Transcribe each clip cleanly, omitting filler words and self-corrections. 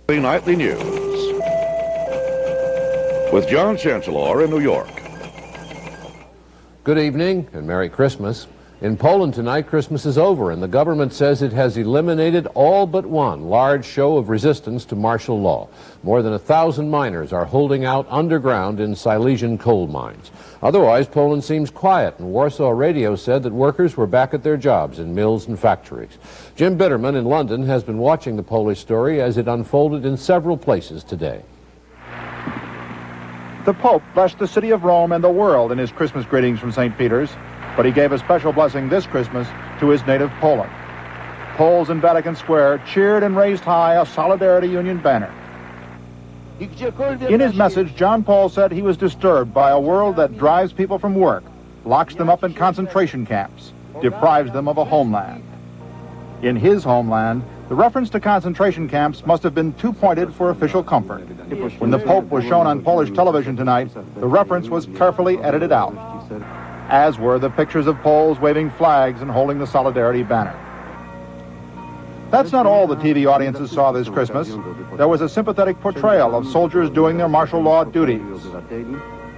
NBC Nightly News with John Chancellor in New York. Good evening and Merry Christmas. In Poland tonight, Christmas is over, and the government says it has eliminated all but one large show of resistance to martial law. More than 1,000 miners are holding out underground in Silesian coal mines. Otherwise, Poland seems quiet, and Warsaw Radio said that workers were back at their jobs in mills and factories. Jim Bitterman in London has been watching the Polish story as it unfolded in several places today. The Pope blessed the city of Rome and the world in his Christmas greetings from St. Peter's, but he gave a special blessing this Christmas to his native Poland. Poles in Vatican Square cheered and raised high a Solidarity Union banner. In his message, John Paul said he was disturbed by a world that drives people from work, locks them up in concentration camps, deprives them of a homeland. In his homeland, the reference to concentration camps must have been too pointed for official comfort. When the Pope was shown on Polish television tonight, the reference was carefully edited out, as were the pictures of Poles waving flags and holding the Solidarity banner. That's not all the TV audiences saw this Christmas. There was a sympathetic portrayal of soldiers doing their martial law duties.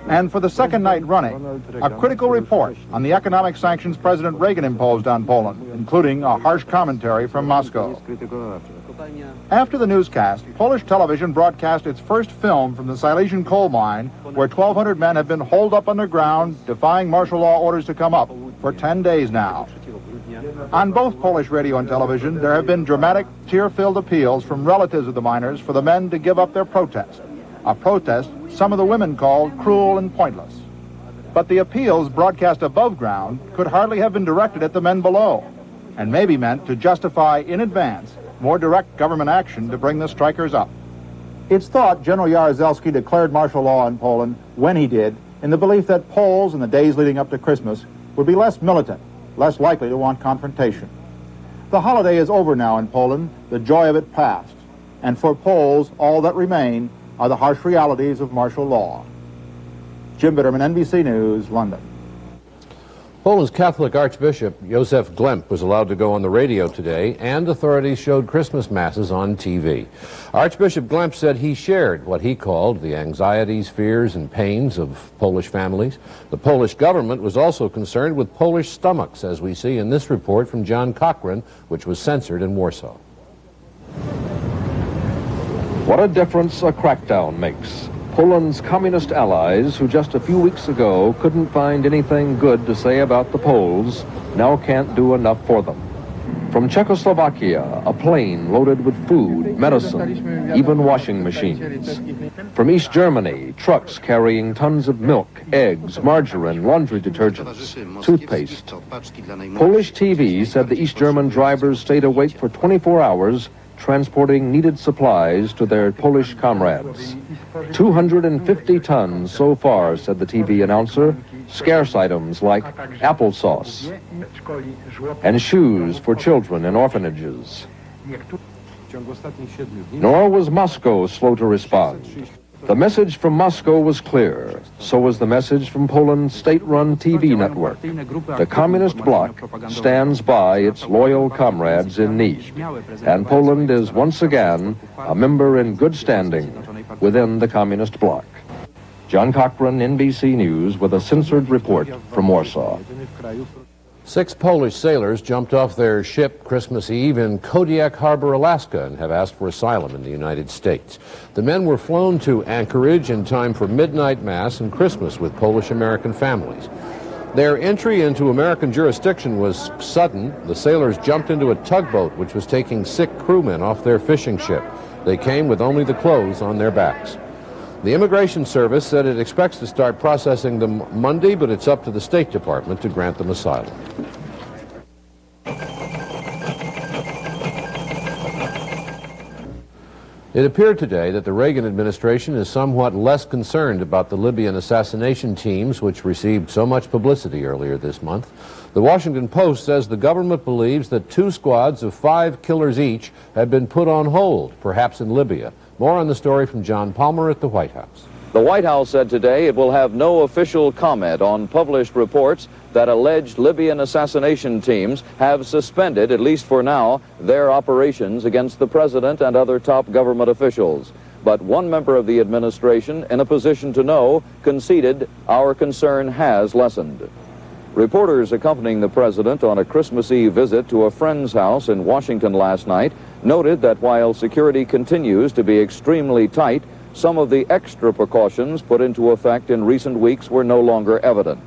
And for the second night running, a critical report on the economic sanctions President Reagan imposed on Poland, including a harsh commentary from Moscow. After the newscast, Polish television broadcast its first film from the Silesian coal mine, where 1,200 men have been holed up underground, defying martial law orders to come up, for 10 days now. On both Polish radio and television, there have been dramatic, tear-filled appeals from relatives of the miners for the men to give up their protest, a protest some of the women called cruel and pointless. But the appeals broadcast above ground could hardly have been directed at the men below, and may be meant to justify in advance more direct government action to bring the strikers up. It's thought General Jaruzelski declared martial law in Poland when he did, in the belief that Poles in the days leading up to Christmas would be less militant, less likely to want confrontation. The holiday is over now in Poland, the joy of it past, and for Poles, all that remain are the harsh realities of martial law. Jim Bitterman, NBC News, London. Poland's Catholic Archbishop Józef Glemp was allowed to go on the radio today, and authorities showed Christmas masses on TV. Archbishop Glemp said he shared what he called the anxieties, fears, and pains of Polish families. The Polish government was also concerned with Polish stomachs, as we see in this report from John Cochran, which was censored in Warsaw. What a difference a crackdown makes. Poland's communist allies, who just a few weeks ago couldn't find anything good to say about the Poles, now can't do enough for them. From Czechoslovakia, a plane loaded with food, medicine, even washing machines. From East Germany, trucks carrying tons of milk, eggs, margarine, laundry detergents, toothpaste. Polish TV said the East German drivers stayed awake for 24 hours transporting needed supplies to their Polish comrades. 250 tons so far, said the TV announcer, scarce items like applesauce and shoes for children in orphanages. Nor was Moscow slow to respond. The message from Moscow was clear. So was the message from Poland's state-run TV network. The communist bloc stands by its loyal comrades in need, and Poland is once again a member in good standing within the communist bloc. John Cochran, NBC News, with a censored report from Warsaw. 6 Polish sailors jumped off their ship Christmas Eve in Kodiak Harbor, Alaska, and have asked for asylum in the United States. The men were flown to Anchorage in time for midnight mass and Christmas with Polish-American families. Their entry into American jurisdiction was sudden. The sailors jumped into a tugboat which was taking sick crewmen off their fishing ship. They came with only the clothes on their backs. The Immigration Service said it expects to start processing them Monday, but it's up to the State Department to grant them asylum. It appeared today that the Reagan administration is somewhat less concerned about the Libyan assassination teams which received so much publicity earlier this month. The Washington Post says the government believes that 2 squads of 5 killers each have been put on hold, perhaps in Libya. More on the story from John Palmer at the White House. The White House said today it will have no official comment on published reports that alleged Libyan assassination teams have suspended, at least for now, their operations against the president and other top government officials. But one member of the administration, in a position to know, conceded our concern has lessened. Reporters accompanying the president on a Christmas Eve visit to a friend's house in Washington last night noted that while security continues to be extremely tight, some of the extra precautions put into effect in recent weeks were no longer evident.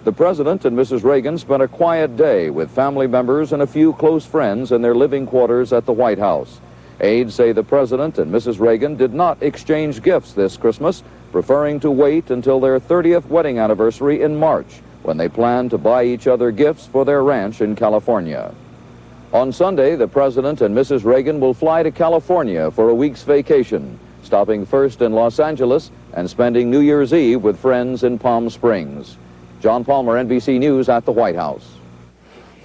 The president and Mrs. Reagan spent a quiet day with family members and a few close friends in their living quarters at the White House. Aides say the president and Mrs. Reagan did not exchange gifts this Christmas, preferring to wait until their 30th wedding anniversary in March, when they plan to buy each other gifts for their ranch in California. On Sunday, the president and Mrs. Reagan will fly to California for a week's vacation, stopping first in Los Angeles and spending New Year's Eve with friends in Palm Springs. John Palmer, NBC News at the White House.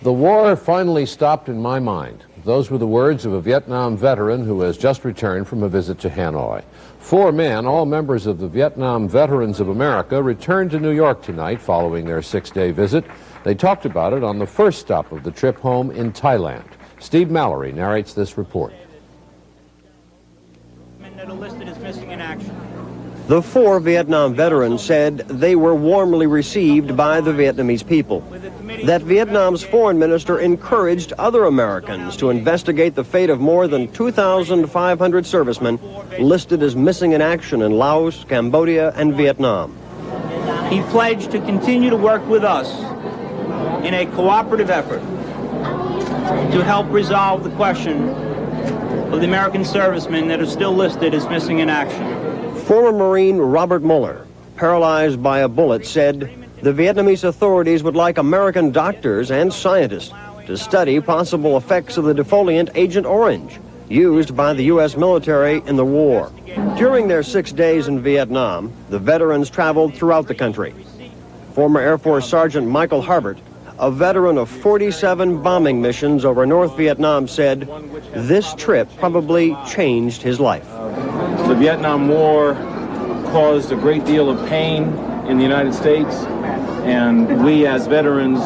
The war finally stopped in my mind. Those were the words of a Vietnam veteran who has just returned from a visit to Hanoi. 4 men, all members of the Vietnam Veterans of America, returned to New York tonight following their 6-day visit. They talked about it on the first stop of the trip home in Thailand. Steve Mallory narrates this report. That are listed as missing in action. The 4 Vietnam veterans said they were warmly received by the Vietnamese people. That Vietnam's foreign minister encouraged other Americans to investigate the fate of more than 2,500 servicemen listed as missing in action in Laos, Cambodia, and Vietnam. He pledged to continue to work with us in a cooperative effort to help resolve the question of the American servicemen that are still listed as missing in action. Former Marine Robert Mueller, paralyzed by a bullet, said the Vietnamese authorities would like American doctors and scientists to study possible effects of the defoliant Agent Orange, used by the U.S. military in the war. During their 6 days in Vietnam, the veterans traveled throughout the country. Former Air Force Sergeant Michael Harbert, a veteran of 47 bombing missions over North Vietnam, said this trip probably changed his life. The Vietnam War caused a great deal of pain in the United States, and we as veterans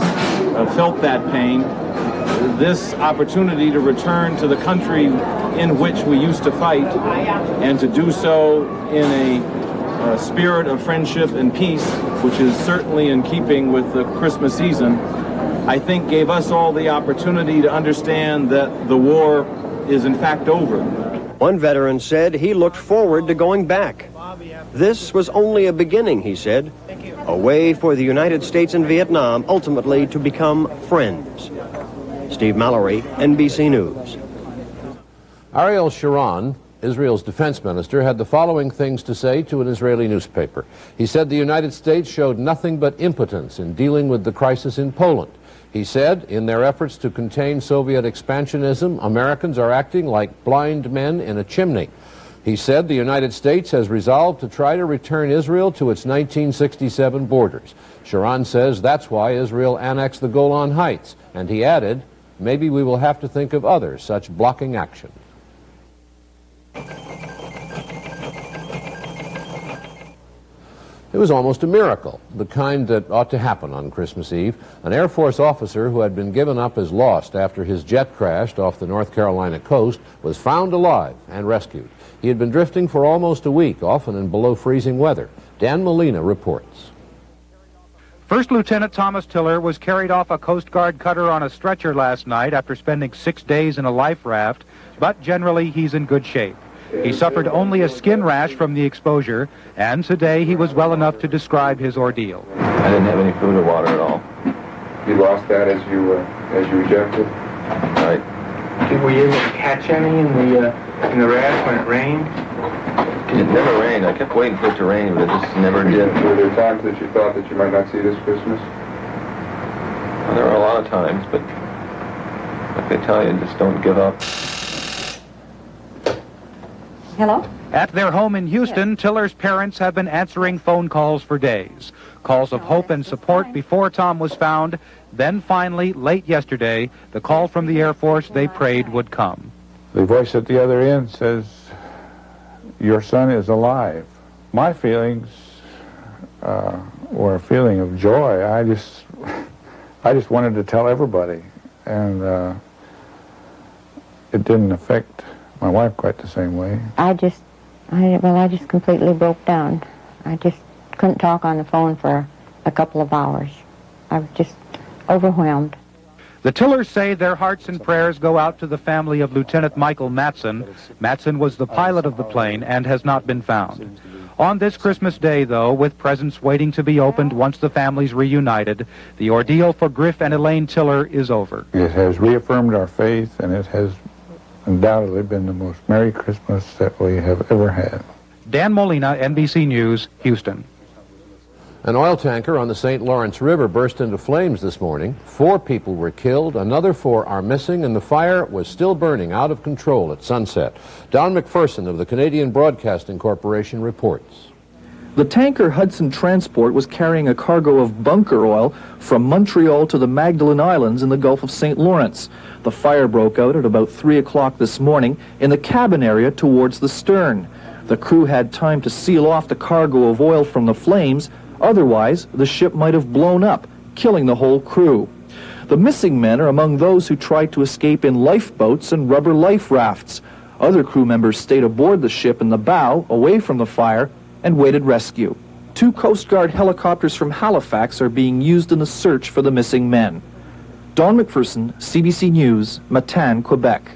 felt that pain. This opportunity to return to the country in which we used to fight, and to do so in a spirit of friendship and peace, which is certainly in keeping with the Christmas season, I think gave us all the opportunity to understand that the war is in fact over. One veteran said he looked forward to going back. This was only a beginning, he said, a way for the United States and Vietnam ultimately to become friends. Steve Mallory, NBC News. Ariel Sharon, Israel's defense minister, had the following things to say to an Israeli newspaper. He said the United States showed nothing but impotence in dealing with the crisis in Poland. He said, in their efforts to contain Soviet expansionism, Americans are acting like blind men in a chimney. He said the United States has resolved to try to return Israel to its 1967 borders. Sharon says that's why Israel annexed the Golan Heights. And he added, maybe we will have to think of other such blocking action. It was almost a miracle, the kind that ought to happen on Christmas Eve. An Air Force officer who had been given up as lost after his jet crashed off the North Carolina coast was found alive and rescued. He had been drifting for almost a week, often in below freezing weather. Dan Molina reports. First Lieutenant Thomas Tiller was carried off a Coast Guard cutter on a stretcher last night after spending 6 days in a life raft, but generally he's in good shape. He suffered only a skin rash from the exposure, and today he was well enough to describe his ordeal. I didn't have any food or water at all. You lost that as you ejected? Right. Were you able to catch any in the rash when it rained? It never rained. I kept waiting for it to rain, but it just never did. Were there times that you thought that you might not see this Christmas? Well, there were a lot of times, but like they tell you, just don't give up. Hello? At their home in Houston, Tiller's parents have been answering phone calls for days. Calls of hope and support before Tom was found. Then finally, late yesterday, the call from the Air Force they prayed would come. The voice at the other end says, your son is alive. My feelings were a feeling of joy. I just wanted to tell everybody, and it didn't affect my wife quite the same way. I just completely broke down. I just couldn't talk on the phone for a couple of hours. I was just overwhelmed. The Tillers say their hearts and prayers go out to the family of Lieutenant Michael Matson. Matson was the pilot of the plane and has not been found. On this Christmas Day, though, with presents waiting to be opened once the families reunited, the ordeal for Griff and Elaine Tiller is over. It has reaffirmed our faith, and it has undoubtedly been the most Merry Christmas that we have ever had. Dan Molina, NBC News, Houston. An oil tanker on the St. Lawrence River burst into flames this morning. 4 people were killed, another 4 are missing, and the fire was still burning out of control at sunset. Don McPherson of the Canadian Broadcasting Corporation reports. The tanker Hudson Transport was carrying a cargo of bunker oil from Montreal to the Magdalen Islands in the Gulf of St. Lawrence. The fire broke out at about 3 o'clock this morning in the cabin area towards the stern. The crew had time to seal off the cargo of oil from the flames. Otherwise, the ship might have blown up, killing the whole crew. The missing men are among those who tried to escape in lifeboats and rubber life rafts. Other crew members stayed aboard the ship in the bow, away from the fire, and waited rescue. 2 Coast Guard helicopters from Halifax are being used in the search for the missing men. Don McPherson, CBC News, Matane, Quebec.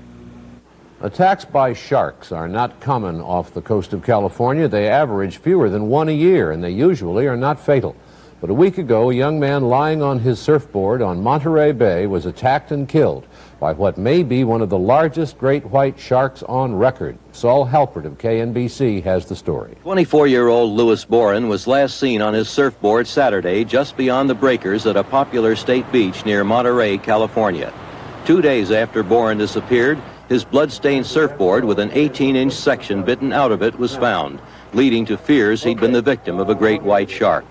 Attacks by sharks are not common off the coast of California. They average fewer than 1 a year, and they usually are not fatal. But a week ago, a young man lying on his surfboard on Monterey Bay was attacked and killed by what may be one of the largest great white sharks on record. Saul Halpert of KNBC has the story. 24-year-old Louis Boren was last seen on his surfboard Saturday just beyond the breakers at a popular state beach near Monterey, California. 2 days after Boren disappeared, his blood-stained surfboard with an 18-inch section bitten out of it was found, leading to fears he'd been the victim of a great white shark.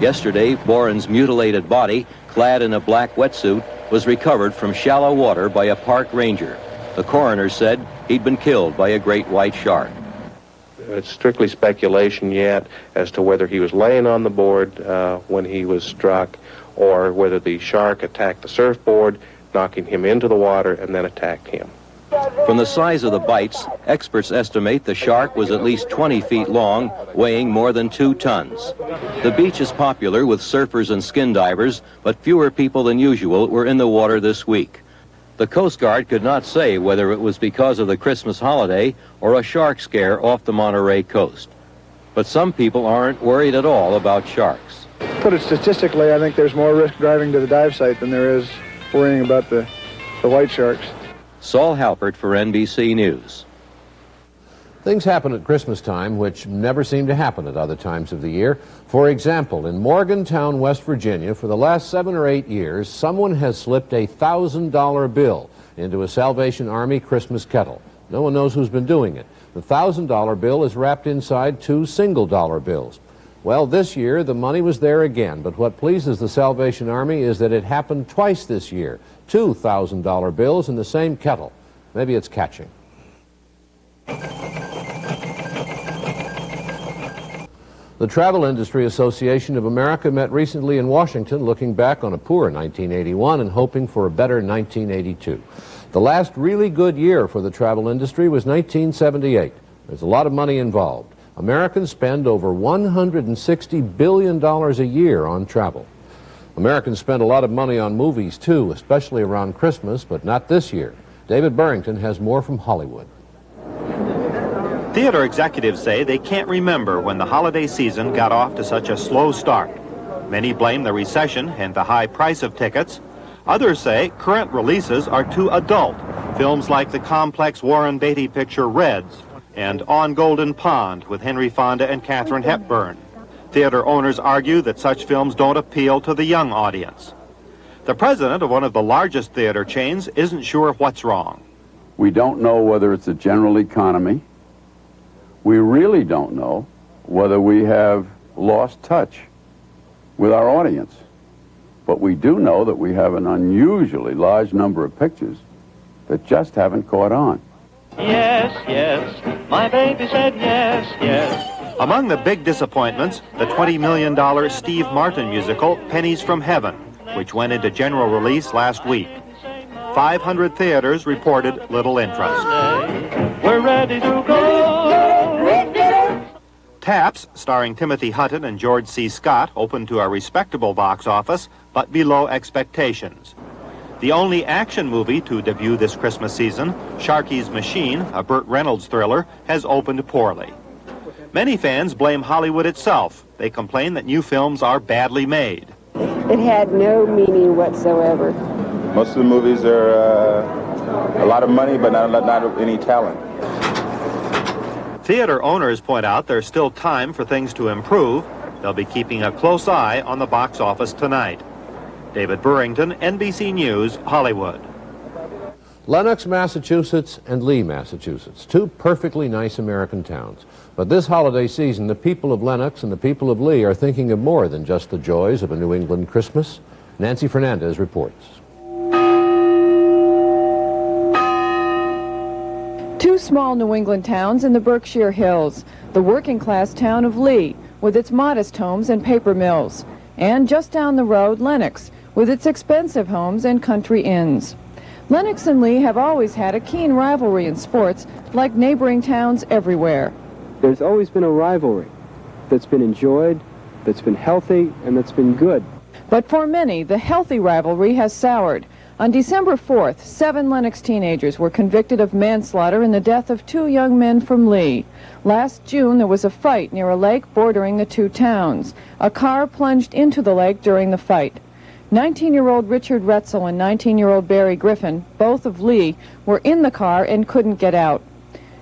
Yesterday, Boren's mutilated body, clad in a black wetsuit, was recovered from shallow water by a park ranger. The coroner said he'd been killed by a great white shark. It's strictly speculation yet as to whether he was laying on the board when he was struck, or whether the shark attacked the surfboard, knocking him into the water, and then attacked him. From the size of the bites, experts estimate the shark was at least 20 feet long, weighing more than 2 tons. The beach is popular with surfers and skin divers, but fewer people than usual were in the water this week. The Coast Guard could not say whether it was because of the Christmas holiday or a shark scare off the Monterey coast. But some people aren't worried at all about sharks. Put it statistically, I think there's more risk driving to the dive site than there is worrying about the white sharks. Saul Halpert for NBC News. Things happen at Christmas time which never seem to happen at other times of the year. For example, in Morgantown, West Virginia, for the last 7 or 8 years, someone has slipped a $1,000 bill into a Salvation Army Christmas kettle. No one knows who's been doing it. The $1,000 bill is wrapped inside 2 single-dollar bills. Well, this year, the money was there again, but what pleases the Salvation Army is that it happened twice this year. 2 $1,000 bills in the same kettle. Maybe it's catching. The Travel Industry Association of America met recently in Washington, looking back on a poor 1981 and hoping for a better 1982. The last really good year for the travel industry was 1978. There's a lot of money involved. Americans spend over $160 billion a year on travel. Americans spend a lot of money on movies, too, especially around Christmas, but not this year. David Barrington has more from Hollywood. Theater executives say they can't remember when the holiday season got off to such a slow start. Many blame the recession and the high price of tickets. Others say current releases are too adult. Films like the complex Warren Beatty picture Reds and On Golden Pond with Henry Fonda and Katharine Hepburn. Theater owners argue that such films don't appeal to the young audience. The president of one of the largest theater chains isn't sure what's wrong. We don't know whether it's a general economy. We really don't know whether we have lost touch with our audience. But we do know that we have an unusually large number of pictures that just haven't caught on. Yes, yes, my baby said yes, yes. Among the big disappointments, the $20 million Steve Martin musical, Pennies from Heaven, which went into general release last week. 500 theaters reported little interest. We're ready to go. Taps, starring Timothy Hutton and George C. Scott, opened to a respectable box office, but below expectations. The only action movie to debut this Christmas season, Sharky's Machine, a Burt Reynolds thriller, has opened poorly. Many fans blame Hollywood itself. They complain that new films are badly made. It had no meaning whatsoever. Most of the movies are a lot of money, but not any talent. Theater owners point out there's still time for things to improve. They'll be keeping a close eye on the box office tonight. David Burrington, NBC News, Hollywood. Lenox, Massachusetts and Lee, Massachusetts, two perfectly nice American towns. But this holiday season, the people of Lenox and the people of Lee are thinking of more than just the joys of a New England Christmas. Nancy Fernandez reports. Two small New England towns in the Berkshire Hills, the working-class town of Lee, with its modest homes and paper mills, and just down the road, Lenox, with its expensive homes and country inns. Lenox and Lee have always had a keen rivalry in sports, like neighboring towns everywhere. There's always been a rivalry that's been enjoyed, that's been healthy, and that's been good. But for many, the healthy rivalry has soured. On December 4th, 7 Lenox teenagers were convicted of manslaughter in the death of 2 young men from Lee. Last June, there was a fight near a lake bordering the two towns. A car plunged into the lake during the fight. 19-year-old Richard Retzel and 19-year-old Barry Griffin, both of Lee, were in the car and couldn't get out.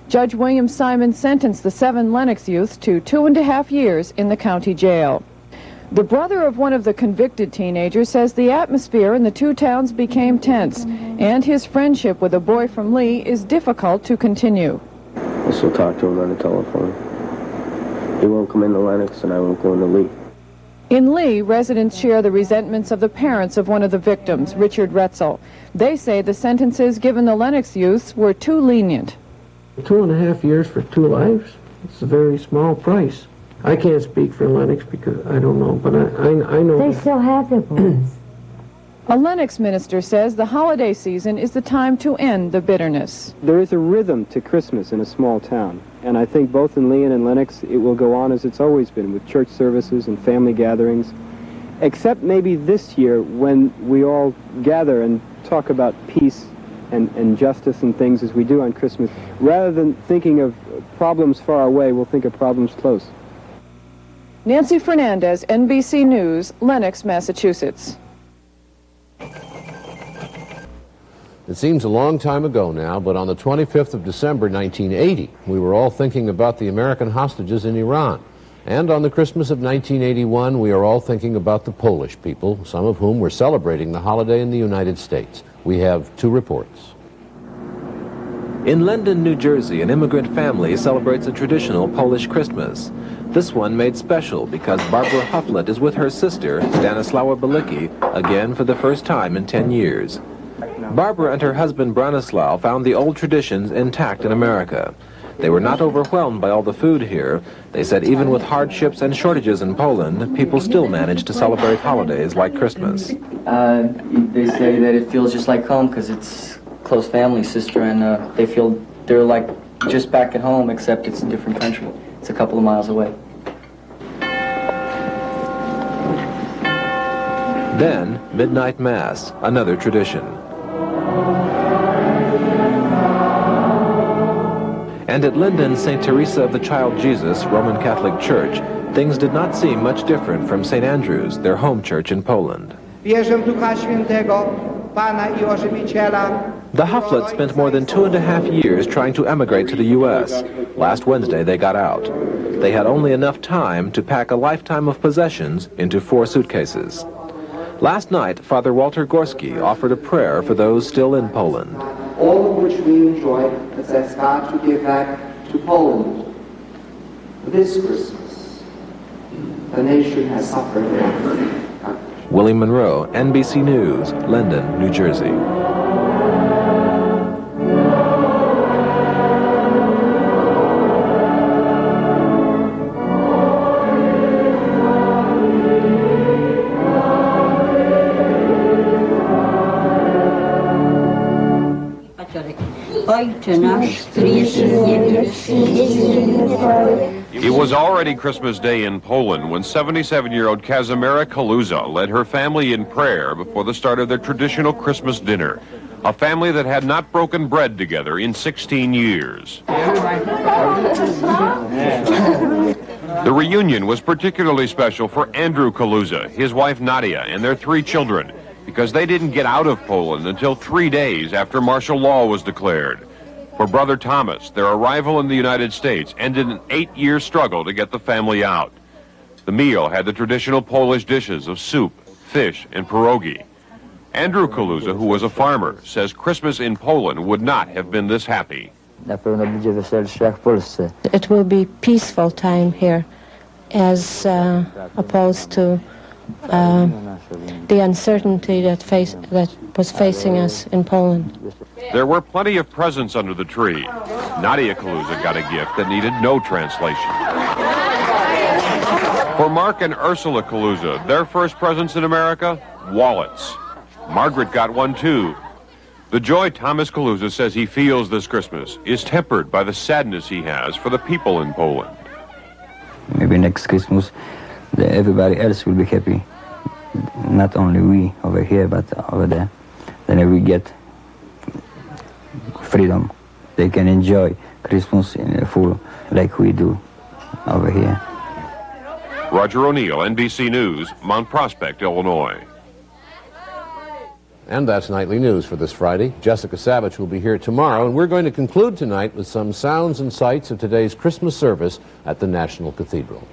Judge William Simon sentenced the 7 Lenox youths to 2.5 years in the county jail. The brother of one of the convicted teenagers says the atmosphere in the two towns became tense, and his friendship with a boy from Lee is difficult to continue. I still talk to him on the telephone. He won't come into Lenox, and I won't go into Lee. In Lee, residents share the resentments of the parents of one of the victims, Richard Retzel. They say the sentences given the Lenox youths were too lenient. 2.5 years for 2 lives? It's a very small price. I can't speak for Lenox because I don't know, but I know. They still have their boys. A Lenox minister says the holiday season is the time to end the bitterness. There is a rhythm to Christmas in a small town, and I think both in Lee and in Lenox it will go on as it's always been, with church services and family gatherings, except maybe this year when we all gather and talk about peace and justice and things as we do on Christmas. Rather than thinking of problems far away, we'll think of problems close. Nancy Fernandez, NBC News, Lenox, Massachusetts. It seems a long time ago now, but on the 25th of December, 1980, we were all thinking about the American hostages in Iran. And on the Christmas of 1981, we are all thinking about the Polish people, some of whom were celebrating the holiday in the United States. We have 2 reports. In London, New Jersey, an immigrant family celebrates a traditional Polish Christmas. This one made special because Barbara Hufflett is with her sister, Stanislawa Balicki, again for the first time in 10 years. Barbara and her husband Bronislaw found the old traditions intact in America. They were not overwhelmed by all the food here. They said even with hardships and shortages in Poland, people still manage to celebrate holidays like Christmas. They say that it feels just like home because it's close family, sister, and they feel they're like just back at home, except it's a different country. It's a couple of miles away. Then, Midnight Mass, another tradition. And at Linden, St. Teresa of the Child Jesus Roman Catholic Church, things did not seem much different from St. Andrew's, their home church in Poland. The Huffletts spent more than 2.5 years trying to emigrate to the U.S. Last Wednesday, they got out. They had only enough time to pack a lifetime of possessions into 4 suitcases. Last night, Father Walter Gorski offered a prayer for those still in Poland. All of which we enjoy, let's ask God to give back to Poland this Christmas. The nation has suffered. William Monroe, NBC News, Linden, New Jersey. It was already Christmas Day in Poland when 77-year-old Kazimiera Kaluza led her family in prayer before the start of their traditional Christmas dinner. A family that had not broken bread together in 16 years. The reunion was particularly special for Andrew Kaluza, his wife Nadia, and their 3 children, because they didn't get out of Poland until 3 days after martial law was declared. For Brother Thomas, their arrival in the United States ended an 8-year struggle to get the family out. The meal had the traditional Polish dishes of soup, fish, and pierogi. Andrew Kaluza, who was a farmer, says Christmas in Poland would not have been this happy. It will be peaceful time here, as opposed to the uncertainty that was facing us in Poland. There were plenty of presents under the tree. Nadia Kaluza got a gift that needed no translation. For Mark and Ursula Kaluza, their first presents in America, wallets. Margaret got one too. The joy Thomas Kaluza says he feels this Christmas is tempered by the sadness he has for the people in Poland. Maybe next Christmas everybody else will be happy. Not only we over here, but over there. Then we get freedom. They can enjoy Christmas in full like we do over here. Roger O'Neill, NBC News, Mount Prospect, Illinois. And that's Nightly News for this Friday. Jessica Savage will be here tomorrow, and we're going to conclude tonight with some sounds and sights of today's Christmas service at the National Cathedral.